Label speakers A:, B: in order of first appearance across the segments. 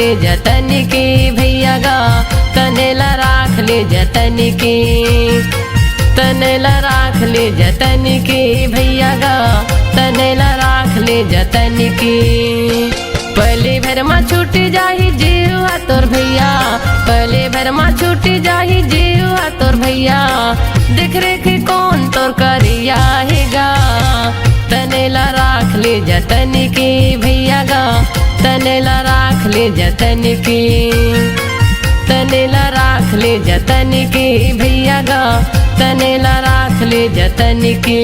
A: ले जतन की भैया गा, तनेला राख ले जतन की, तनेला राख ले जतन की भैया गा, तनेला राख ले जतन की। पहले भर में छूट जाही जीवा तोर भैया, पहले भर में छूट जाही जीवा तोर भैया, देख रेख कौन तोर करिया हेगा। तनेला राख ले जतन की भैया गा, तनेला राख ले जतन की, तनेला राख ले जतन की भैया गा, तनेला राख ले जतन की।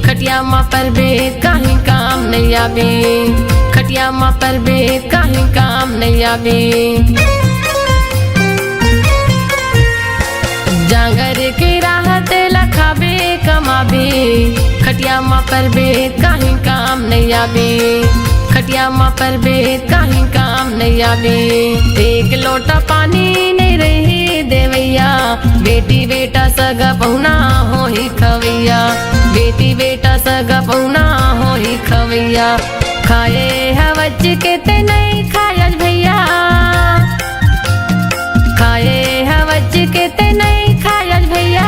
A: खटिया माँ पर बे कहीं काम नहीं आवे, खटिया माँ पर बे कहीं काम नहीं आवे। जांगर के राहत लखाबे कमाबे, खटिया माँ पर बे कहीं काम नहीं आवे, खटिया माँ पर बे कहीं काम नहीं आवे। एक लोटा पानी नहीं रही देवैया, बेटी बेटा सगा पहुना हो ही खवैया, बेटी बेटा सगा पहुना हो ही खवैया। खाए हवज के ते नहीं खायज भैया, खाए हवज के ते नहीं खायज भैया,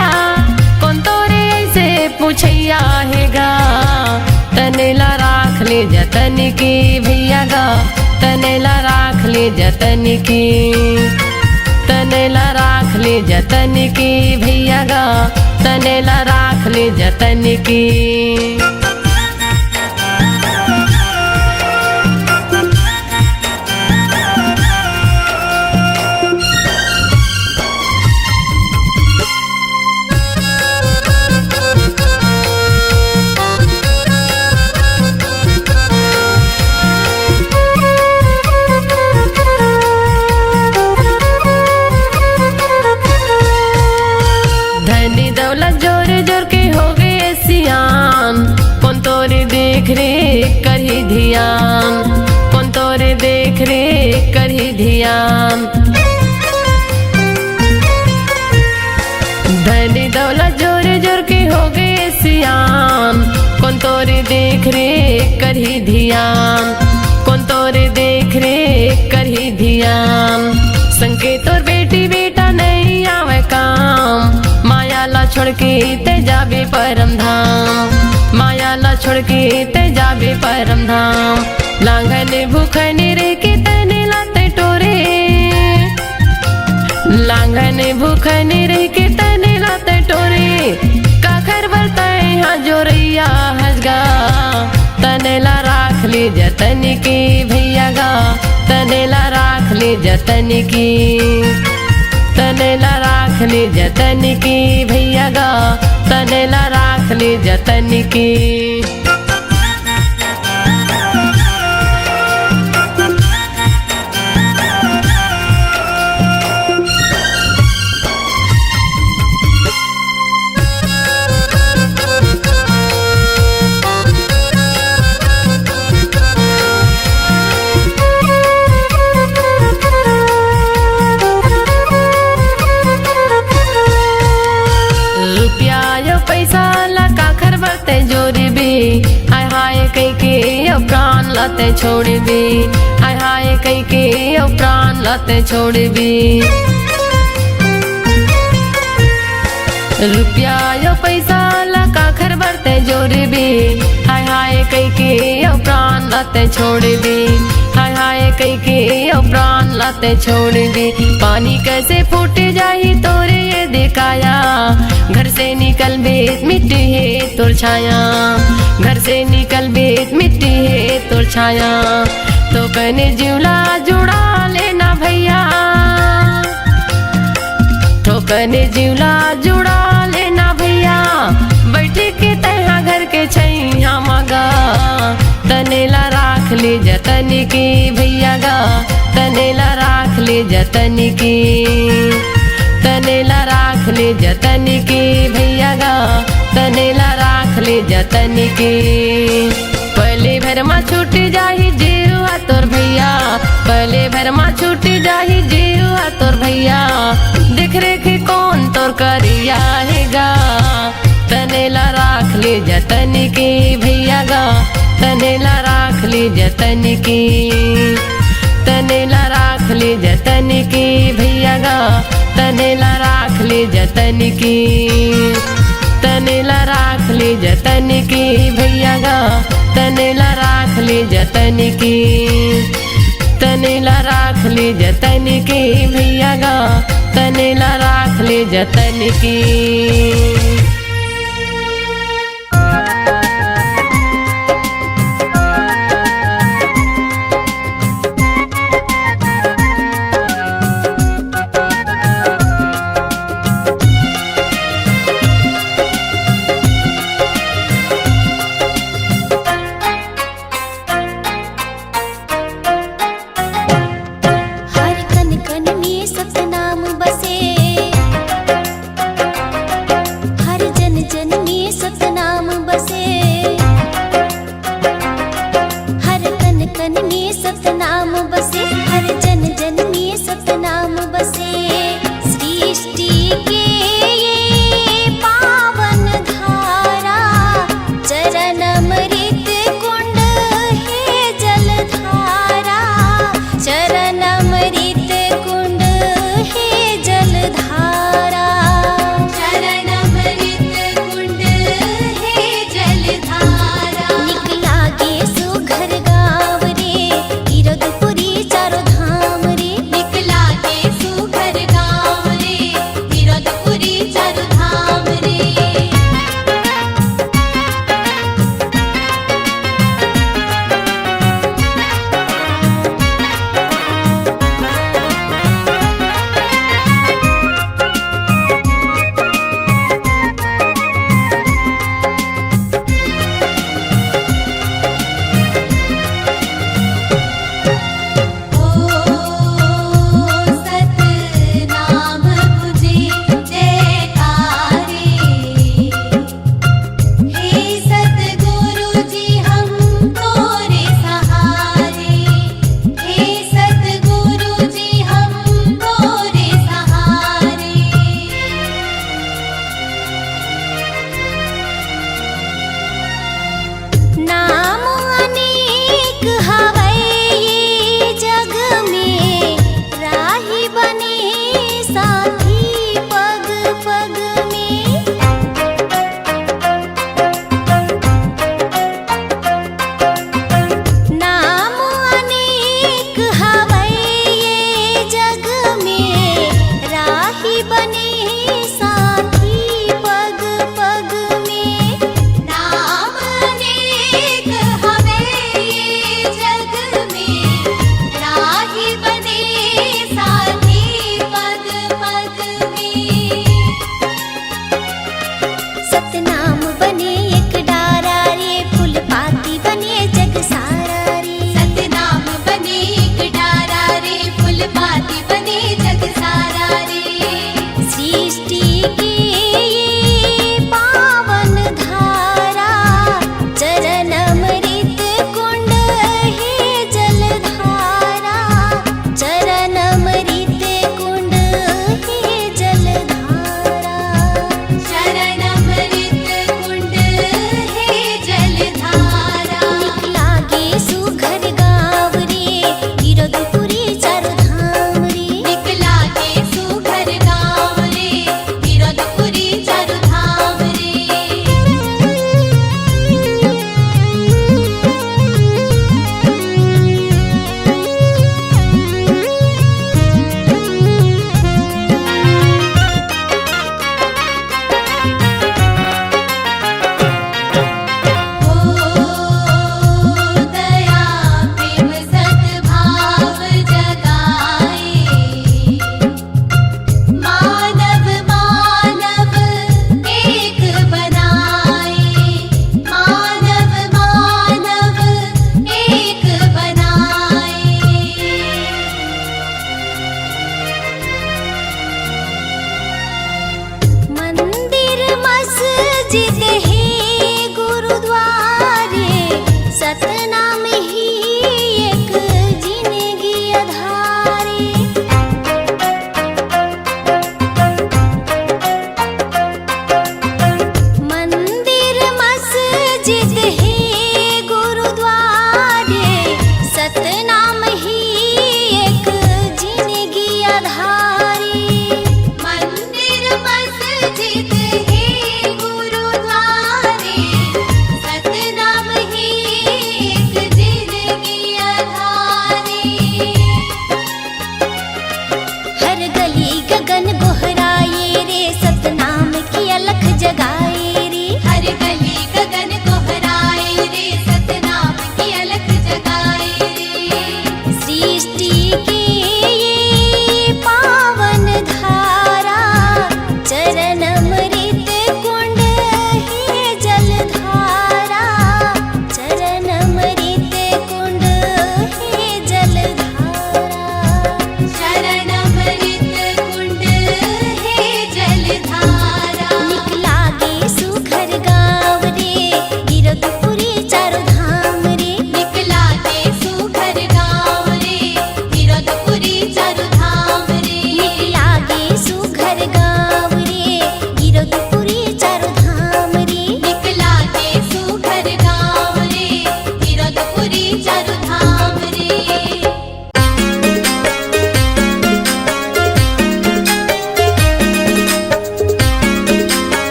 A: कौन तोरे ऐसे पूछैया हेगा। तनेला राख ले जतन की भैया गा, तनेला राख ले जतन की, तनेला राख ले जतन की भैया गा, तनेला राख ले जतन की। धनी दौलत जोर जोर के हो गए सियान, कौन तोरे देख रे करही ध्यान, कौन तोरे देख रे करही ध्यान। धनी दौलत जोर जोर के हो गए सियान, कौन तोरे देख रे करही ध्यान, कौन तोरे देख रे करही ध्यान। संके तोर बेटी बेटा नहीं आवे काम, माया ला छोड़ के ते जाबे परम धाम, माया ला छोड़ के ते जाबे परम धाम। लांघन भूखन रे के तने लाते टोरे, लांघन भूखन रे के तने लाते टोरे, काखर बरता यहाँ जोरैया हजगा। तनेला राख ले जतन की भैया गा, तनेला राख ले जतन की, तनेला राख ले जतन की भैया गा, तनेला राख ले जतन की। प्राण लाते छोड़ भी, हाय हाय कई के प्राण लाते छोड़ भी। रुपया यो पैसा लका खर बरते जोड़ भी, हाय हाय कई के प्राण लाते छोड़ भी, हाय हाय कई के प्राण लाते छोड़ भी। पानी कैसे फूट जाही तोरे ये दिखाया, घर से निकल बेत मिट्टी है तोर छाया, घर से निकल बेत मिट्टी है तोर छाया। तो कने जीवला जुड़ा लेना भैया, ठोकने जीवला जुड़ा लेना भैया, बैठे के तहा घर के छैया मगा। तनेला राख ले जतन की भैया गा, तनेला राख ले जतन की, तनेला राख ले जतन की भैया गा, तनेला राख ले जतन की। पहले भर में छूट जाही जीवा तोर भैया, पहले भर में छूट जाही जीवा तोर भैया, देख रेख कौन तोर करिया है गा। तनेला राख ले जतन की भैया गा, तनेला राख ले जतन की, तनेला राख ले जतन की भैया गा, तनेला राख ले जतन की, तनेला राख ले जतन की भैया गा, तनेला राख ले जतन की, तनेला राख ले जतन की भैया गा, तनेला राख ले जतन की।
B: हर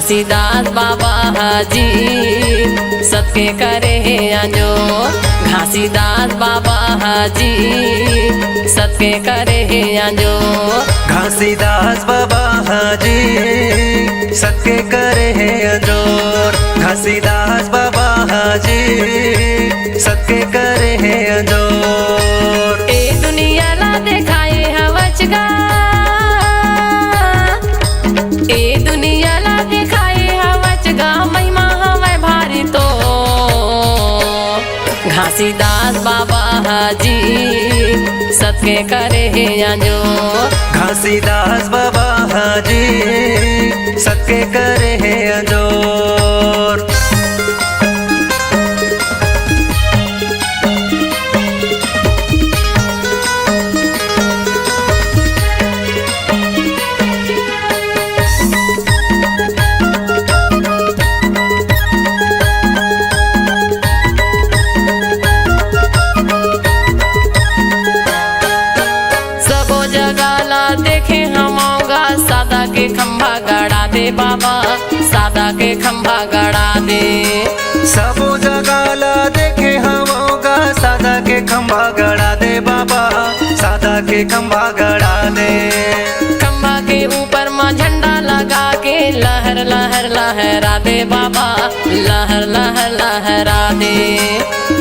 A: घासीदास बाबा हाजी सबके करे है अंजोर। घासीदास बाबा हाजी सबके करे है अंजोर।
B: घासीदास बाबा हाजी सबके करे है अंजोर। घासीदास बाबा हाजी सबके करे है अंजोर।
A: ए दुनिया ला दिखाए हवचगा, ए दुनिया ला दिखाए हवचगा, महिमा हवे भारी तो। घासीदास बाबा हाजी सबके करे है अंजोर।
B: घासीदास बाबा हाजी सबके करे है अंजोर।
A: के खंभा गड़ा दे बाबा, सादा के खंभा गड़ा दे।
B: सबो जगह ला देखे हमारा सादा के खंभा गड़ा दे बाबा, सादा के खंभा गड़ा दे।
A: खंभा के ऊपर माँ झंडा लगा के लहर लहर लहरा दे बाबा, लहर लहर लहरा दे।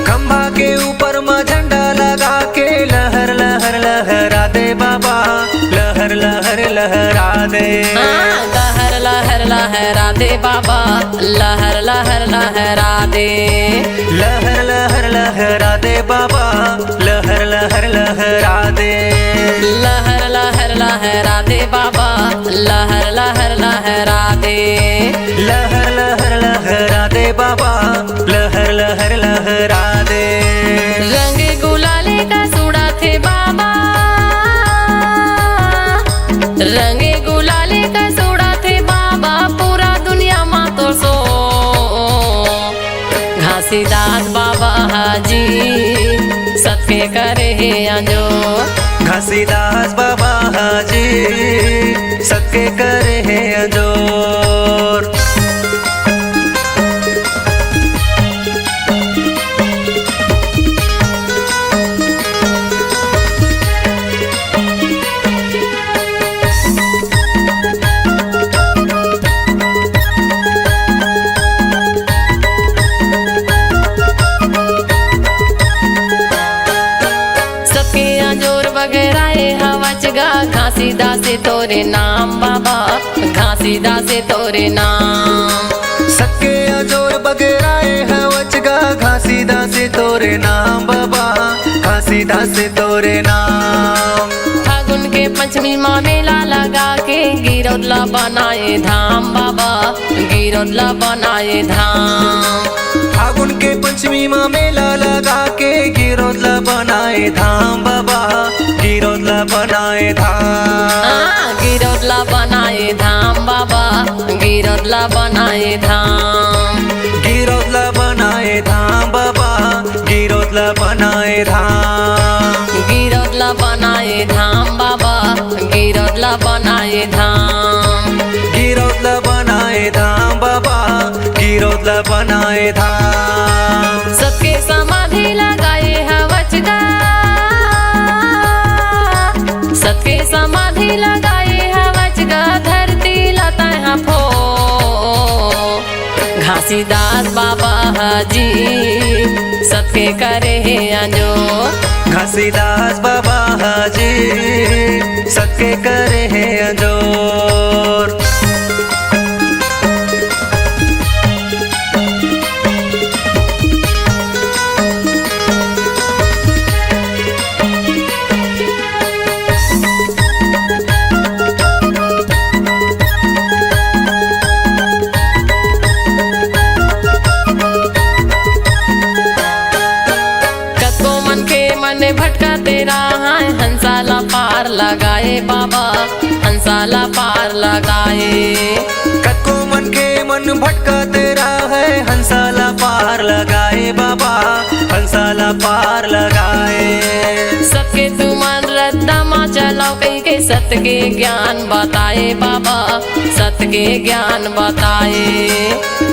B: खंभा के ऊपर माँ झंडा लगा के लहर लहर लहरा दे बाबा, लहर लहर लहरा दे।
A: लहर लहर लहरा दे बाबा, लहर लहर लहरा दे।
B: लहर लहर लहरा दे बाबा, लहर लहर लहरा दे।
A: लहर लहर लहरा दे बाबा, लहर लहर लहरा दे।
B: लहर लहर लहरा दे बाबा, लहर लहर लहरा दे।
A: रंग गुलाले का सूड़ा थे बाबा, रंग गुलाले का सूड़ा थे बाबा, पूरा दुनिया मा तो सो। घासीदास बाबा हाजी सबके करे है अंजोर।
B: घासीदास बाबा हाजी सबके करे है अंजोर।
A: घासीदास तोरे नाम बाबा, घासीदास तोरे नाम।
B: सबके अंजोर बगैराए हवचगा, घासीदास तोरे नाम बाबा, घासीदास तोरे नाम।
A: फागुन के पंचमी माँ मेला लगा के गिरौदला बनाए धाम बाबा, गिरौदला बनाए धाम।
B: फागुन के पंचमी माँ मेला लगा के गिरौदला बनाए धाम बाबा, गिरौदला बनाए धाम।
A: गिरौदला बनाए धाम बाबा, गिरौदला बनाए धाम।
B: गिरौदला बनाए धाम बाबा, गिरौदला बनाए धाम।
A: गिरौदला बनाए धाम बाबा, गिरौदला बनाए धाम।
B: गिरौदला बनाए धाम बाबा, गिरौदला बनाए धाम।
A: सबके समाधि लगाए हवचगा, सबके समाधि लगाए हवचगा, धरती लता है फो। घासीदास बाबा हाजी सबके करे है अंजोर।
B: घासीदास बाबा हाजी सबके करे है अंजोर।
A: भटका तेरा है हंसाला पार लगाए बाबा, हंसाला पार लगाए।
B: कको मन के मन भटका तेरा है हंसाला पार लगाए बाबा, पार लगाए।
A: सबके तू मन रद्दा माँ चलाओ कहीं के सत सत्य के ज्ञान बताए बाबा, सत्य के ज्ञान बताए।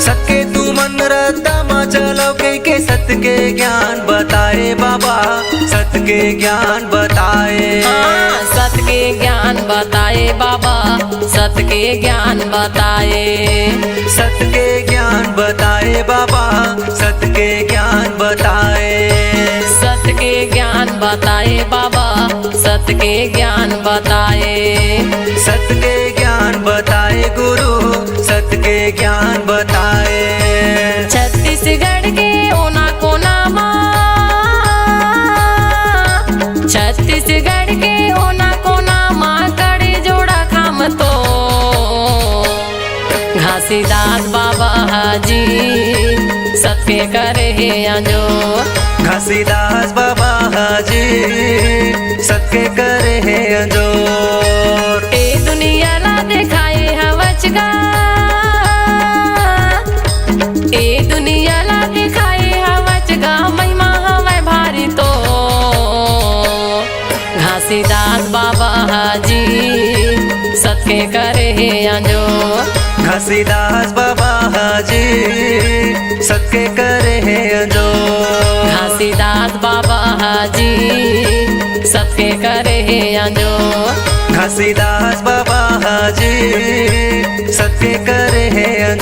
B: सत्य तू मन रद्दा मा चलो के सत्य के ज्ञान बताए बाबा, सत्य के ज्ञान बताए।
A: सत्य के ज्ञान बताए बाबा, सत्य के ज्ञान बताए।
B: सत्य के ज्ञान बताए बाबा, सत्य के ज्ञान बताए।
A: सत्य के ज्ञान बताए बाबा, सत्य के ज्ञान बताए।
B: सत्य के ज्ञान बताए गुरु, सत्य के ज्ञान बताए।
A: छत्तीसगढ़ के ओना कोना माँ, छत्तीसगढ़ के ओना कोना माँ करे जोड़ा खाम तो घासीदास बाबा हाजी सत्य करे जो।
B: घासीदास बाबा हाजी सत्य करे जो।
A: ए दुनिया ला दिखाए हवच गा, ए दुनिया ला दिखाए हवच गा, महिमा हवै भारी तो घासीदास बाबा हाजी सत्य करे जो।
B: घासीदास बाबा हाजी सत्य करे जो।
A: घासीदास बाबा हाजी सत्य करे जो।
B: घासीदास बाबा हाजी सत्य करे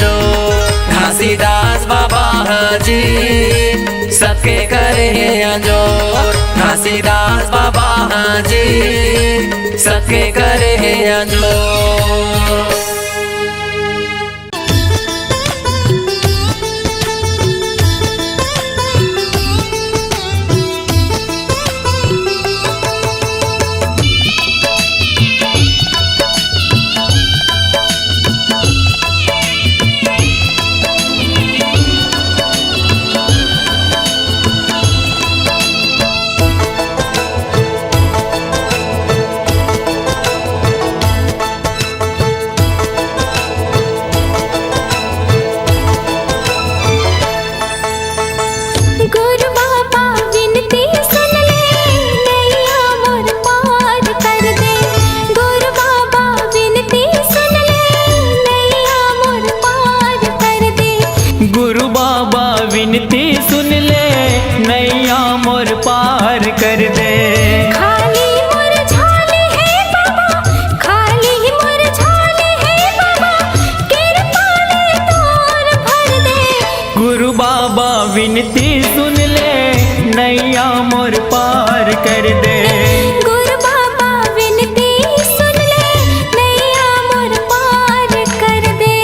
B: जो।
A: घासीदास बाबा हाजी सत्य करे जो। घासीदास बाबा हाजी सत्य करे जो।
C: विनती सुन ले नैया मोर पार कर दे।
D: खाली मोर झाले है बाबा, खाली मोर झाले है बाबा, कृपा ले तोर भर दे।
C: गुरु बाबा विनती सुन ले नैया मोर पार कर दे।
D: गुरु बाबा विनती सुन ले नैया मोर पार कर दे।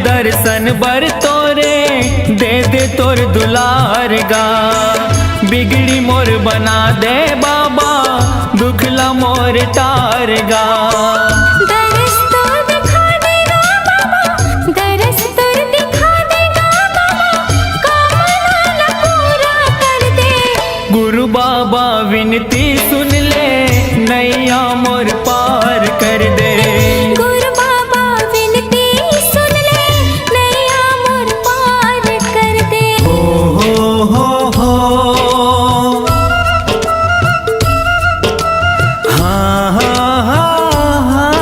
C: दर्शन बर तोरे दे दे तोर दुलार गा। बिगड़ी मोर बना दे बाबा, दुखला मोर टार गा।
D: दरस तोर दिखा देगा बाबा, दरस तोर दिखा देगा बाबा, कामना पूरा कर दे।
C: गुरु बाबा विनती सुन ले नैया मोर पार कर दे।
D: गुरु बाबा विनती सुन ले नैया मोर पार कर दे।
C: हो हाँ हाँ हाँ हाँ।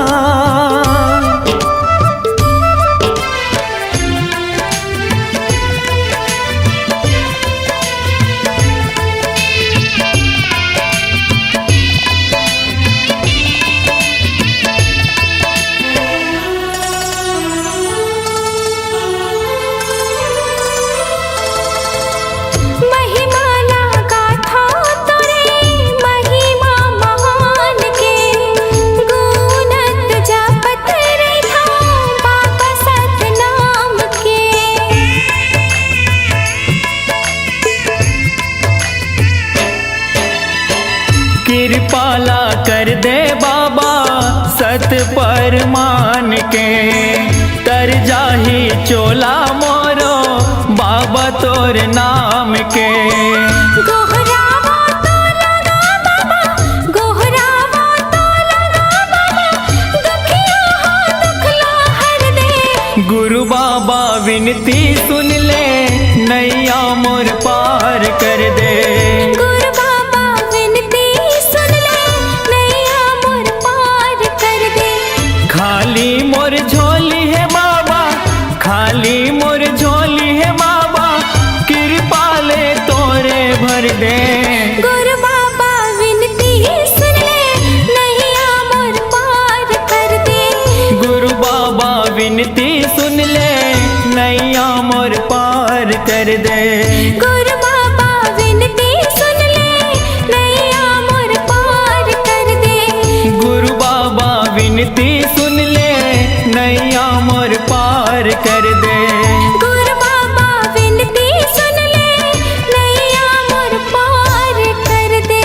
C: कर दे बाबा सत पर मान के, तर जाही चोला मोरो बाबा तोर नाम के।
D: गोहरावा तो लगा बाबा, गोहरावा तो लगा बाबा, दुखिया हो दुखला हर दे।
C: गुरु बाबा विनती सुन ले, नैया मोर पार कर दे।
D: गुरु बाबा विनती सुन ले, नैया मोर पार कर दे।
C: खाली मोर झोली है बाबा, खाली मोर झोली है बाबा, कृपा ले तोरे भर दे।
D: गुरु बाबा विनती सुन ले, नैया मोर पार कर दे।
C: गुरु बाबा विनती सुन ले, नैया मोर पार कर दे।
D: गुरु बाबा विनती सुन ले, नैया मोर पार कर दे।
C: गुरु बाबा विनती सुन ले, नैया मोर पार कर दे।
D: गुरु बाबा विनती सुन ले, नैया मोर पार कर दे।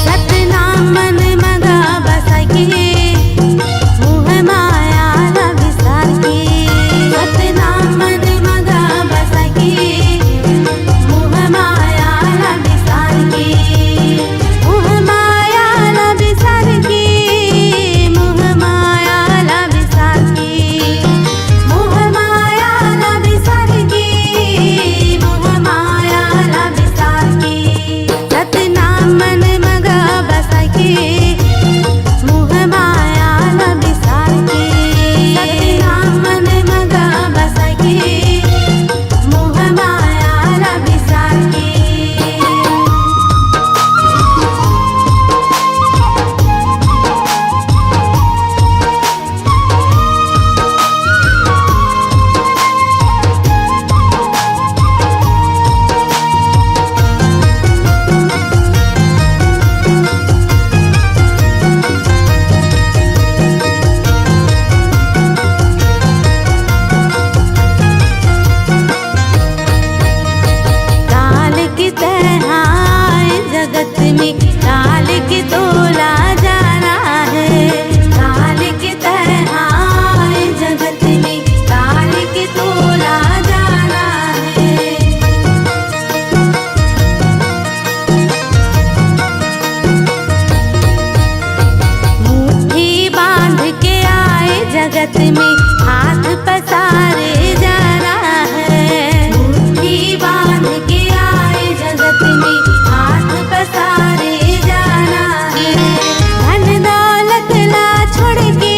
D: सतनाम मन मगा बसाके, मोह माया न विसाके। सतनाम मन मगा बसाके, मोह माया न विसाके। मोह माया न विसाके, मोह माया न विसाके। मोह माया न विसाके, मोह माया न विसाके। सतनाम मन मगा बसाके, मोह माया न विसाके। सतनाम मन मगा बसाके, मोह माया न विसाके। काल की तरह आए जगत में, काल की तोला जाना है। काल की तरह आए जगत में, काल की तोला जाना है। मुट्ठी बांध के आए जगत में, हाथ पसारे जाना है। मुट्ठी बांध के आए जगत में, हाथ पसारे जाना है। धन दौलत ला छोड़ के,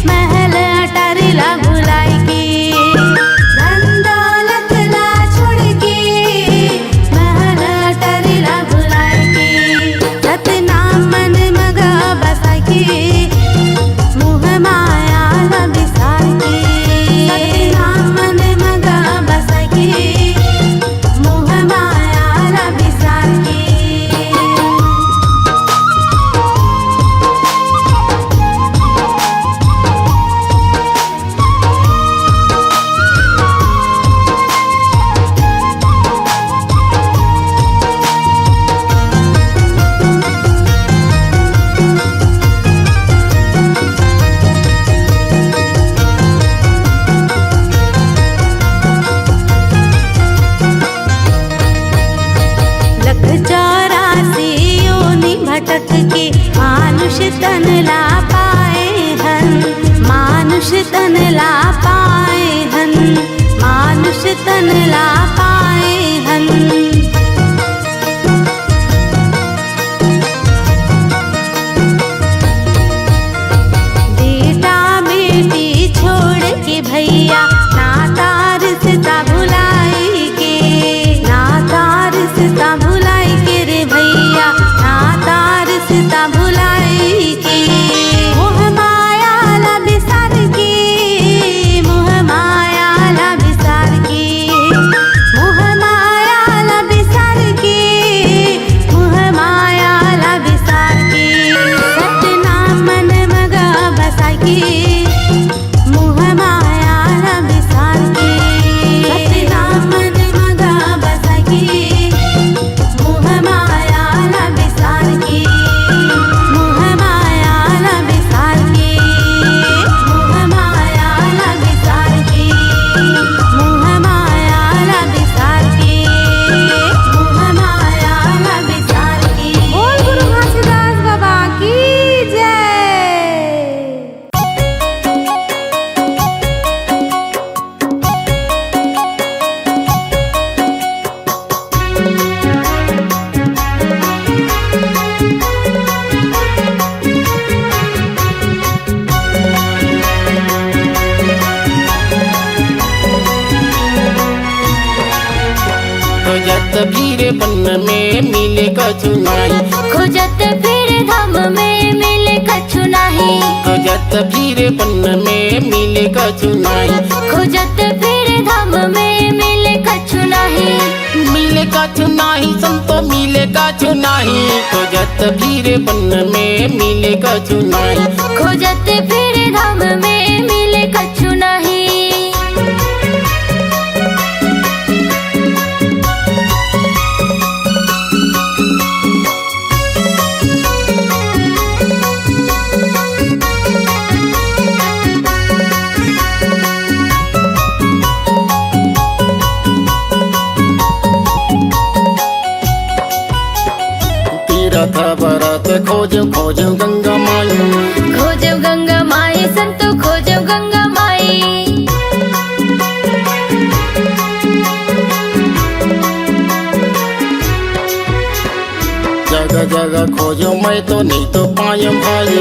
D: महल अटारी ला भुलाई के। धन दौलत ला छोड़ के, महल अटारी ला भुलाई के। सतनाम मन मगा बसाके, मोह माया न विसाके। सतनाम मन मगा बसाके, मोह माया न विसाके। लख 84 योनि भटक के, मानुष तन ला पाए हन। मानुष तन ला पाए हन, मानुष तन ला पाए हन। बेटा बेटी छोड़ के भैया, नाता रिश्ता भुलाई के। नाता रिश्ता भुलाई के रे भैया, नाता रिश्ता भुलाई के। मोह माया ला विसार के, मोह माया ला विसार के।
C: फिर बन में मिले कछु नाही,
D: खोजत फिर धाम में मिले कछु नाही,
C: खोजत फिर बन में मिले कछु नाही,
D: खोजत फिर धाम में मिले कछु नाही,
C: मिले कछु नाही संतो मिले कछु नाही, खोजत फिर बन में मिले कछु नाही,
D: खोजत फिर धाम में मिले कछु नाही।
C: तीरथ भरत खोजो खोजो गंगा माई,
D: खोजो गंगा माई संतो खोजो गंगा माई,
C: जगह जगह खोजो मैं तो नहीं तो पायो भाई,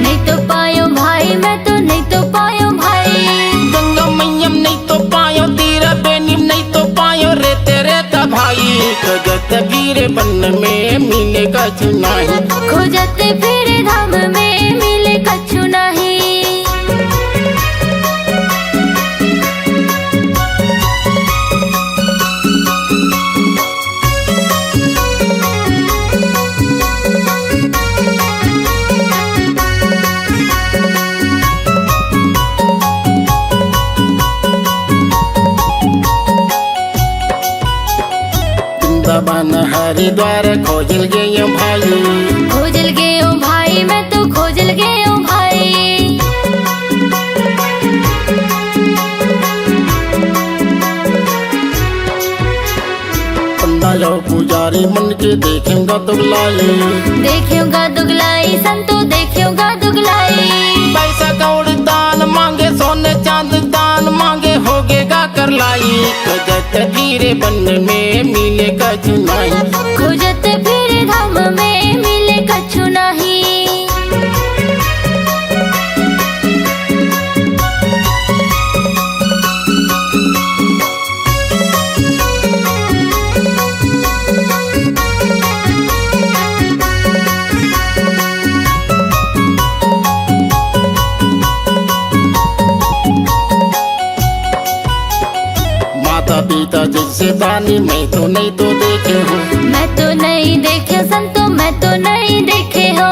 D: नहीं तो पायो भाई मैं तो नहीं तो पायो भाई,
C: गंगा मैयम नहीं तो पायो, तेरा बेनिम नहीं तो पायो रे तेरे ता भाई, खोजत फिर बन में मिले कछु नाही,
D: खोजत फिर धाम में मिले कछु नाही।
C: वृंदावन हरिद्वार खोजल गए भाई,
D: खोजल गयो भाई मैं तो खोजल गयो भाई,
C: पंडा जाओ पुजारी मन के देखेगा दुगलाई,
D: देखियोगा दुगलाई संतो देखियोगा दुगलाई,
C: पैसा कौड़ दान मांगे सोने चांद दान मांगे होगेगा कर लाई, खोजत फिर बन में मिले कछु नाही,
D: खोजत फिर धाम में मिले कछु नाही।
C: माता पिता जैसे दानी मैं तो नहीं तो देखे हूँ,
D: मैं तो नहीं देखे संतो मैं तो नहीं देखे हो,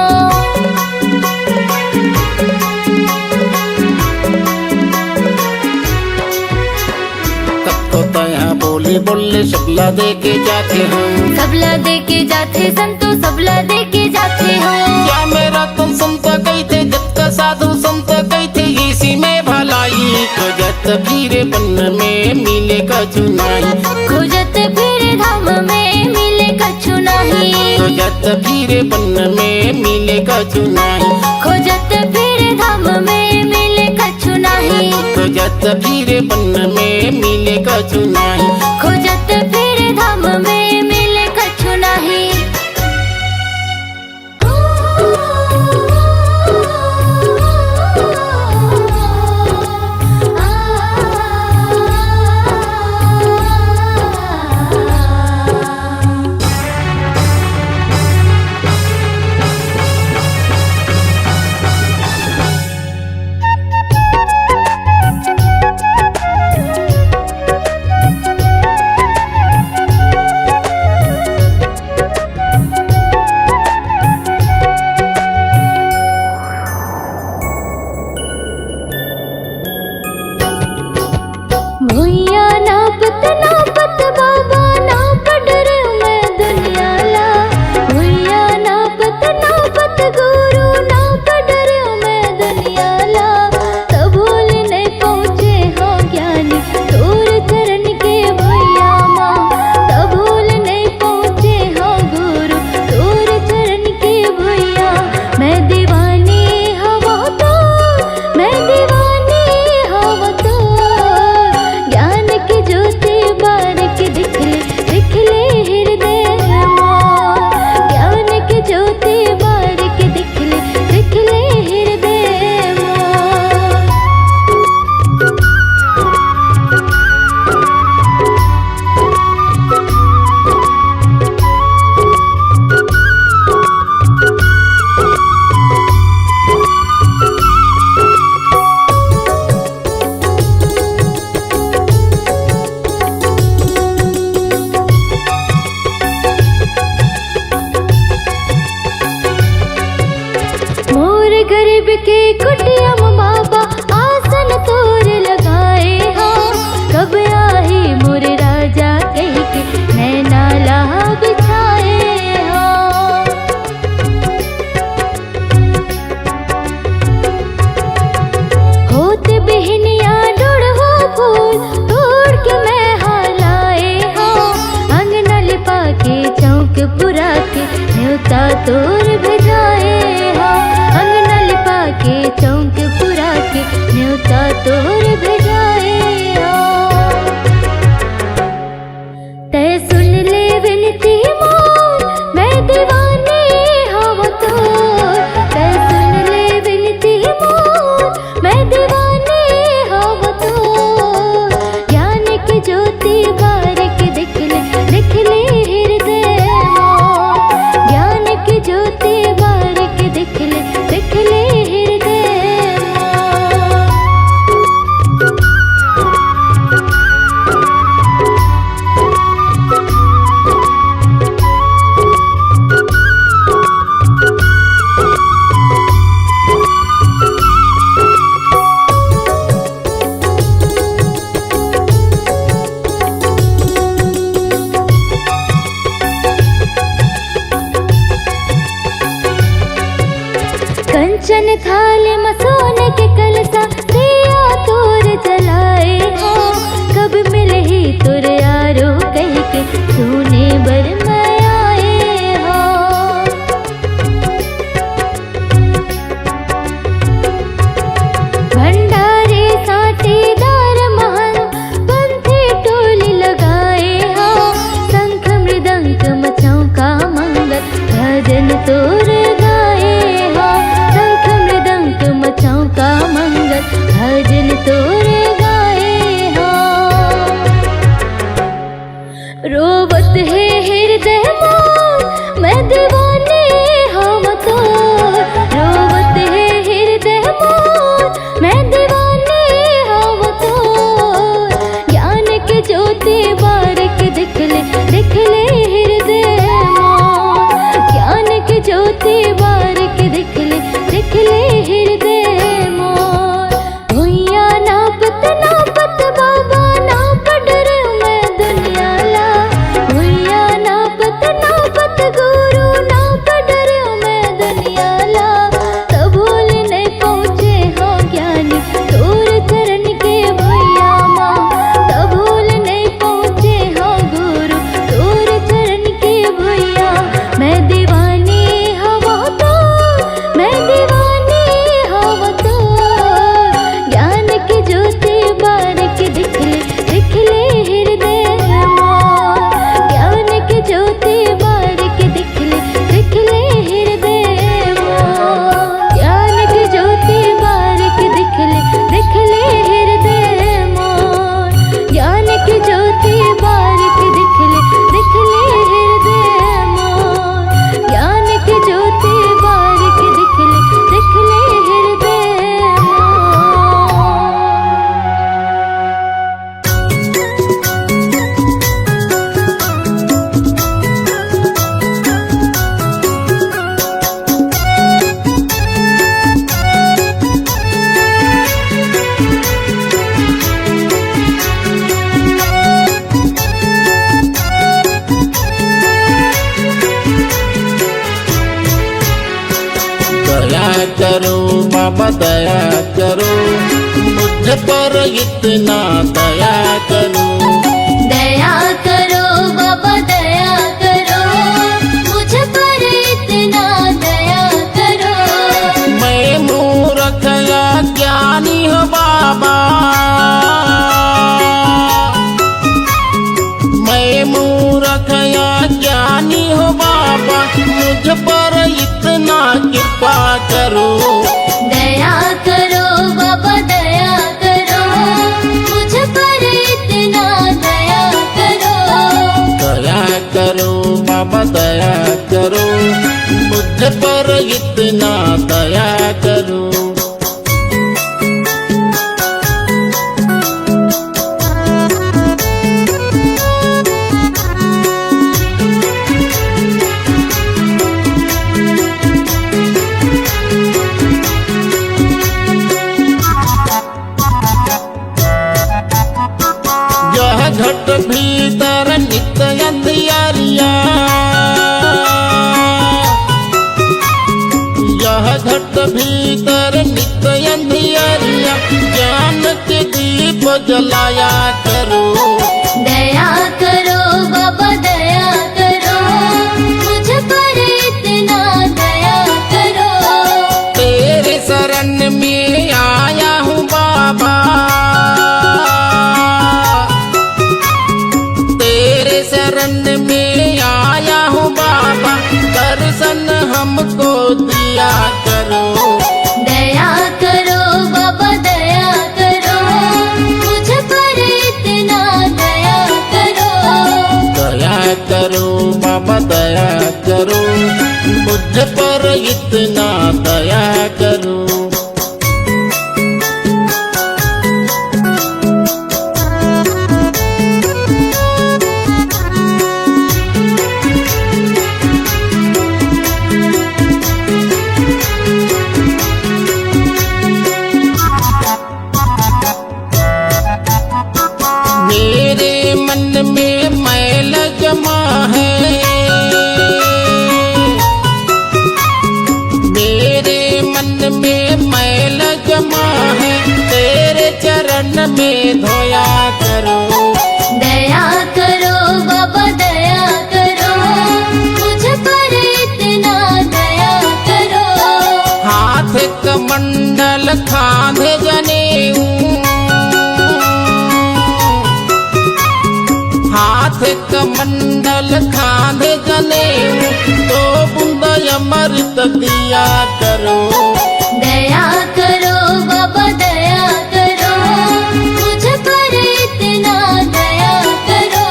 C: तब तो तया बोली बोले सबला दे के जाते हो,
D: सबला दे के जाते संतो सबला दे के जाते हो,
C: क्या मेरा तुम संत कहते जब का साधु संत कहते इसी में भलाई, खोजत फिर बन में मिले कछु नाही,
D: खोजत फिर धाम में मिले कछु नाही,
C: खोजत फिर बन में मिले कछु नाही,
D: खोजत फिर धाम में मिले कछु नाही,
C: खोजत फिर बन में मिले कछु नाही,
D: खोजत फिर धाम में मिले कछु नाही। गरीब के कुटिया में बाबा आसन तोर लगाए हो। कब आही मोर राजा कह के नैना लाह बिछाए हो। होत बिहनिया डुड़हो फूल तोड़ के मैं हालाए हो। अंगना लिपा के चौक पुरा के न्योता तोर भेजाए हो। अंगना लिपा के चौक पुरा के न्योता तोर भेजाए हो। तै सुन ले विनती मोर मैं दीवानी हव तोर। तै सुन ले विनती मोर मैं दीवानी हव तोर। ज्ञान की ज्योति बारिक दिख ले हृदय मोर। ज्ञान की ज्योति बारिक दिख ले हृदय मोर। कंचन थाल में सोने के कलसा दिया तोर जलाए हो। कब मिले ही तोर यारो कह के सोने बर मैं आए हो। भंडारे साटीदार महल पंथी टोली लगाए हो। शंख मृदंग मचाओ का मंगल भजन तोर गाए हो। शंख मृदंग मचाओ का मंगल भजन तोर गाए हो। रोवत है हृदय मोर मैं दीवानी हम तोर। रोवत है हृदय मोर मैं दीवानी हम तोर। ज्ञान की ज्योति बारिक दिख ले हृदय मोर। ज्ञान की ज्योति बारिक दिख ले हृदय मोर। भुइया नापत नापत बाबा नाप डरे मैं दुनिया ला। भुइया नापत नापत गुरु नाप डरे मैं दुनिया ला। कबूल नहीं पहुँचे हो ज्ञानी तोर चरण के भैया माँ। कबूल नहीं पहुँचे हो गुरु तोर चरण के भैया। मैं दीवानी हवा तो मैं दीवानी हवा तो। ज्ञान की ज्योति बारिक दिख ले हृदय मोर। ज्ञान की ज्योति बारिक दिख ले हृदय मोर। ज्ञान की ज्योति बारिक दिख ले हृदय मोर। ज्ञान की ज्योति बारिक दिख ले हृदय मोर। ज्ञान की ज्योति बारिक दिख ले हृदय
E: दया करो बाबा दया करो मुझ पर इतना दया करो।
D: दया करो बाबा दया करो मुझ पर इतना दया करो।
E: मैं मूर्ख या ज्ञानी हो बाबा। मैं मूर्ख या ज्ञानी हो बाबा मुझ पर इतना कृपा करो।
D: दया करो बाबा दया करो मुझ पर इतना दया करो।
E: दया घट भीतर नित्य अंधियारिया, यह घट भीतर नित्य अंधियारिया, ज्ञान के दीप जलाया करो।
D: दया करो बाबा दया करो, मुझ पर इतना दया करो।
E: तेरे शरण में आया हूँ बाबा, तेरे शरण में आया हूँ बाबा, दर्शन हमको दिया करो।
D: दया करो बाबा दया करो, मुझ पर इतना दया करो।
E: दया करो बाबा दया करो, मुझ पर इतना दया करो। मेरे मन में मैल जमा है, मेरे मन में मैल जमा है, तेरे चरण में धोया करो।
D: दया करो बाबा दया करो, मुझ पर इतना दया करो।
E: हाथ कमंडल खांधे जनेऊ, हाथ कमंडल खांधे जनेऊ, तो बूंद अमृत दिया करो।
D: दया करो बाबा दया करो, मुझ पर इतना दया करो।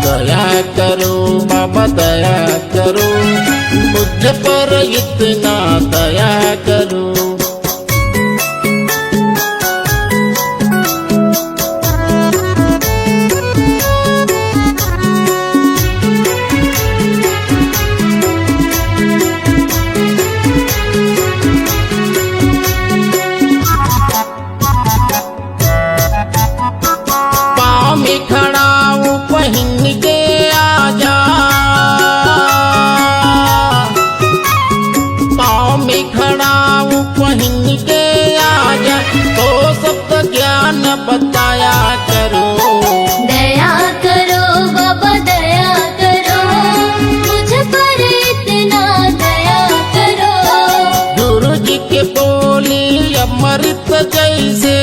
E: दया करो बाबा दया करो, मुझ पर इतना दया करो। पाँव में खड़ा हूँ पहन के आजा, पाँव में खड़ा हूँ पहन के आजा, तो सब ज्ञान बताया करो।
D: दया करो बाबा दया करो, मुझ पर इतना दया करो।
E: गुरु जी के बोली अमृत जैसे,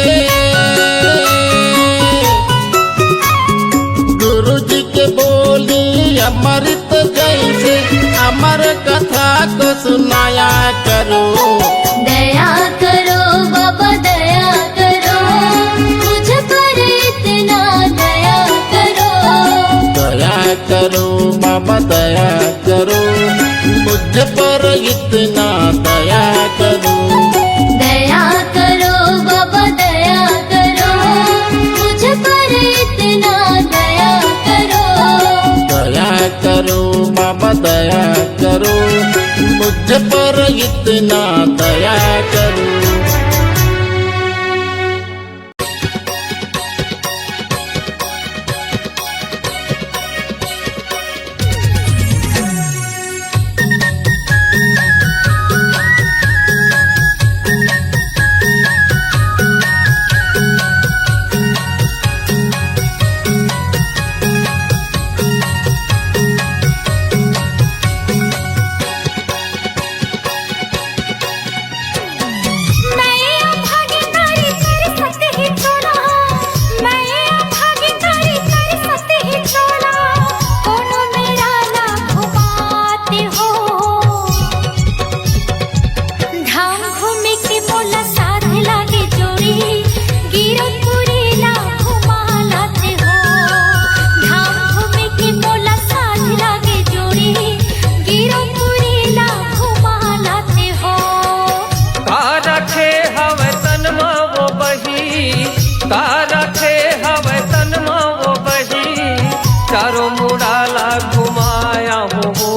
E: गुरु जी के बोली अमृत जैसे, अमर कथा को सुनाया करो।
D: दया करो बाबा दया करो, मुझ पर इतना दया करो।
E: दया करो बाबा दया करो, मुझ पर इतना दया करो।
D: दया करो बाबा दया करो, मुझ पर इतना दया करो।
E: दया करो बाबा दया करो, मुझ पर इतना दया करो।
C: चारों मुड़ाला घुमाया हो।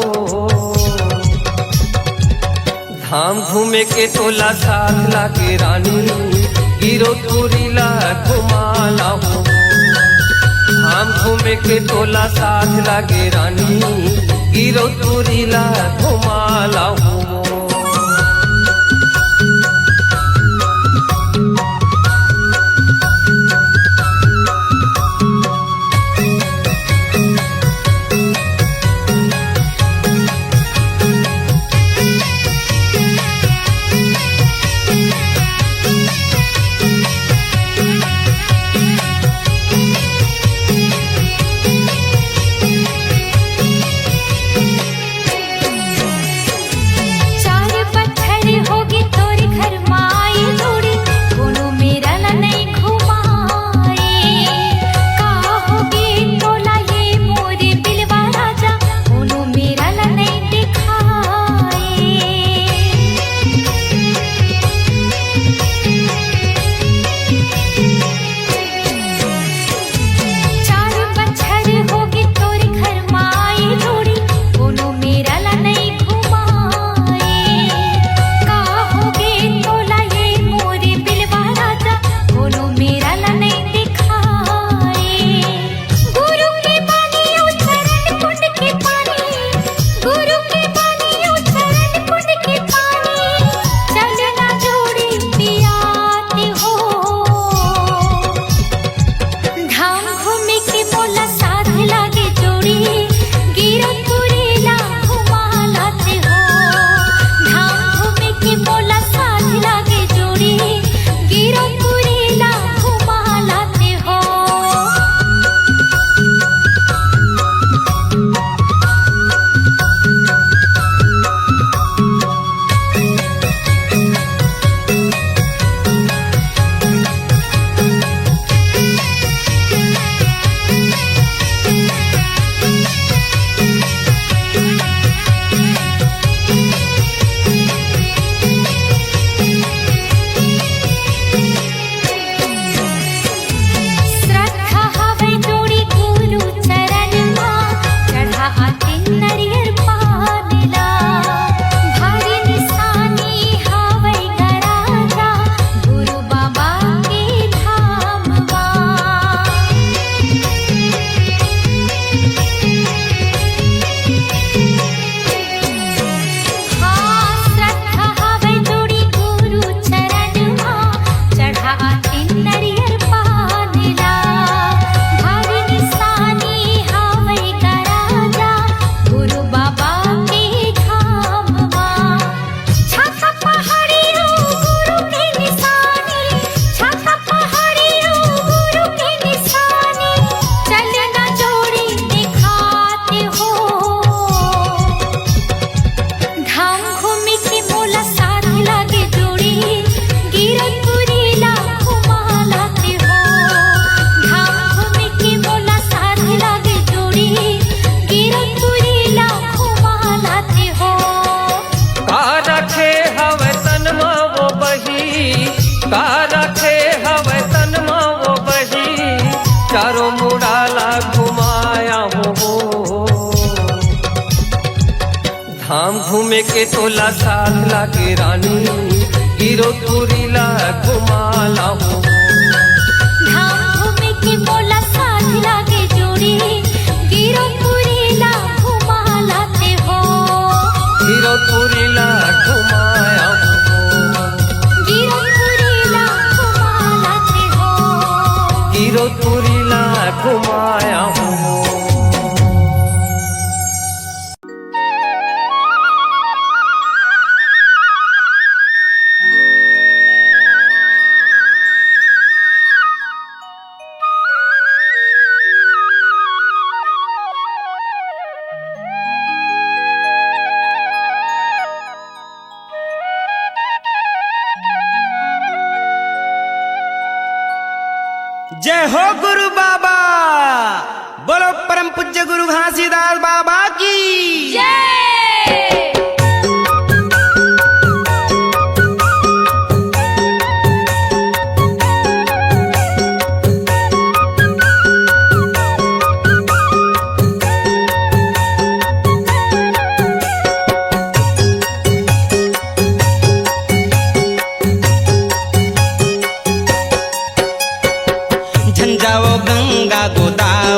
C: धाम घूमे के तोला साथ लागे रानी, गिरो तुरीला घुमाला हो।
B: धाम घूमे के टोला साथ लागे रानी, गिरो तुरीला घुमाला हूँ। चारों मुड़ाला घुमाया हो। धाम घूमे के तोला साथ लागे रानी, गिरो तुरीला घुमाला हो।
D: धाम घूमे के मोला साथ लागे जोड़ी, गिरो तुरीला घुमा लाते हो।
B: गिरो तुरीला घुमाया हो।
D: गिरो तुरीला घुमा लाते हो।
B: गिरो तुरीला घुमाया हो।
F: जय हो गुरु बाबा, बोलो परम पूज्य गुरु घासीदास बाबा की
D: जय।
F: झंझाओ गंगा गोदावरी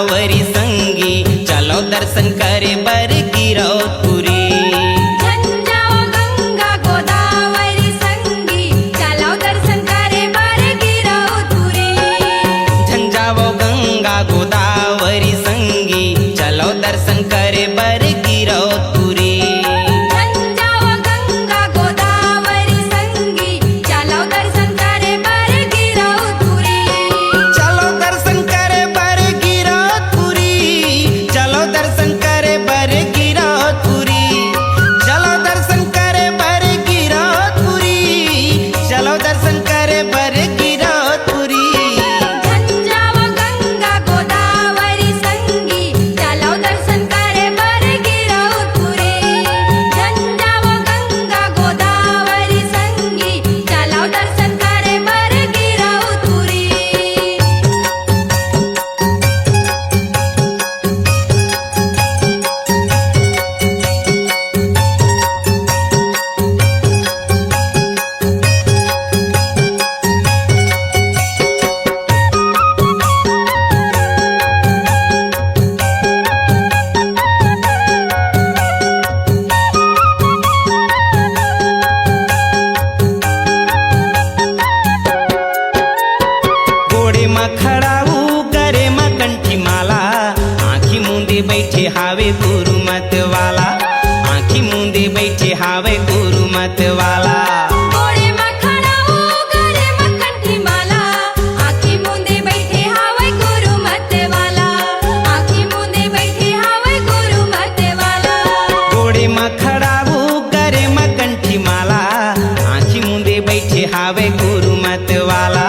F: हावे गुरु मत वाला,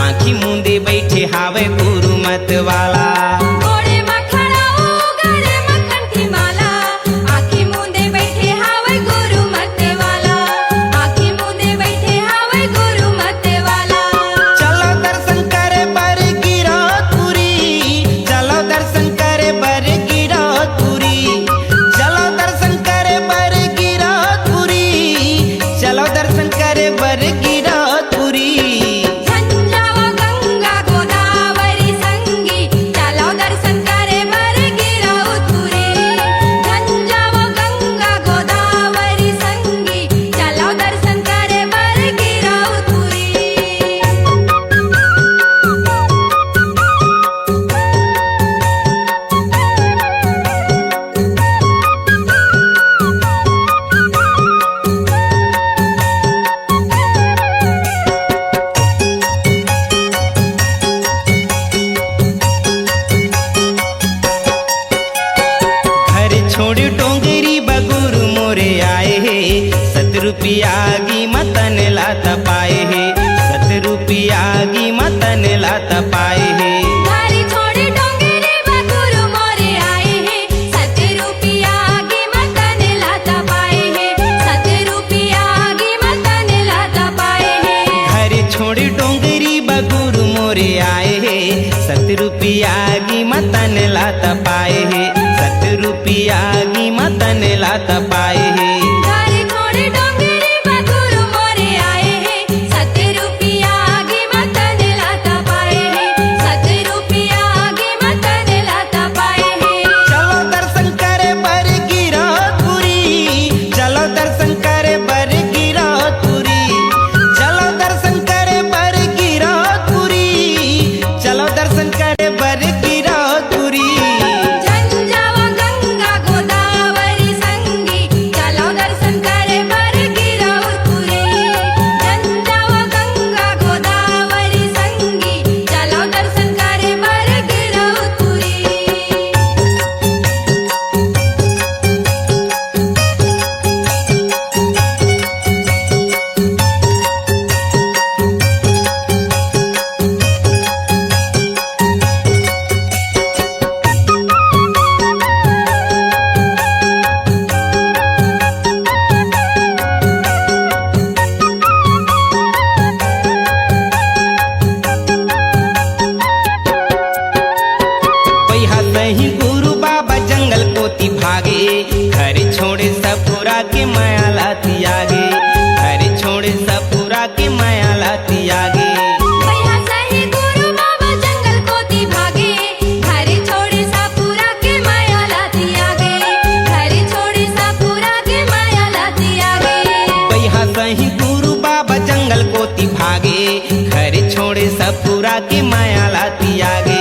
F: आँखी मूंदे बैठे हावे गुरु मत वाला।
D: घोड़े में खड़ा हो गले में कंठी माला, आँखी मूंदे बैठे हावे गुरु मत वाला, आँखी मूंदे बैठे हावे गुरु मत वाला।
F: चलो दर्शन करे बर गिरौदपुरी, चलो दर्शन करे बर गिरौदपुरी, चलो दर्शन करे बर गिरौदपुरी, चलो दर्शन करे बर गिरौदपुरी।
D: झंझावा गंगा गोदावरी संगी, चलो दर्शन करे बर गिरौदपुरी। झंझावा गंगा गोदावरी संगी, चलो दर्शन करे बर गिरौदपुरी।
F: घर छोड़ डोंगरी बगुरु मोरे आए हे, 7 रुपया की मतन लाता पाए हे, 7 रुपया की मतन लाता पाए हे।
D: धारी छोड़े डोंगरे बगुरु मोरे आए हैं, 7 रुपया की मतन लाता पाए हैं, 7 रुपया की मतन लाता पाए हैं।
F: घर छोड़ डोंगरी बगुरु मोरे आए हे, 7 रुपया की मतन लाता पाए हे, 7 रुपया की मतन लाता पाए हे।
D: धारी छोड़े डोंगरे बगुरु मोरे आए हैं, 7 रुपया की मतन लाता पाए हैं, 7 रुपया की मतन लाता पाए हैं।
F: चलो दर्शन करे बर गिरौदपुरी, चलो दर्शन करे बर गिरौदपुरी, चलो दर्शन करे बर गिरौदपुरी, चलो दर्शन करे बर गिरौदपुरी।
D: झंझावा गंगा गोदावरी संगी, चलो दर्शन करे बर गिरौदपुरी। झंझावा गंगा गोदावरी संगी, चलो दर्शन करे बर गिरौदपुरी।
F: पैहा सही गुरु बाबा जंगल पोती भागे, घर छोड़े सपुरा के माया लाती आगे, घर छोड़े सपुरा के माया लाती आगे।
D: भैया सही गुरु बाबा जंगल कोती भागे, घर छोड़े सापुरा के माया लाती आगे, घर छोड़े सापुरा के माया लाती आगे।
F: पैहा सही गुरु बाबा जंगल पोती भागे, घर छोड़े सपुरा के माया लाती आगे।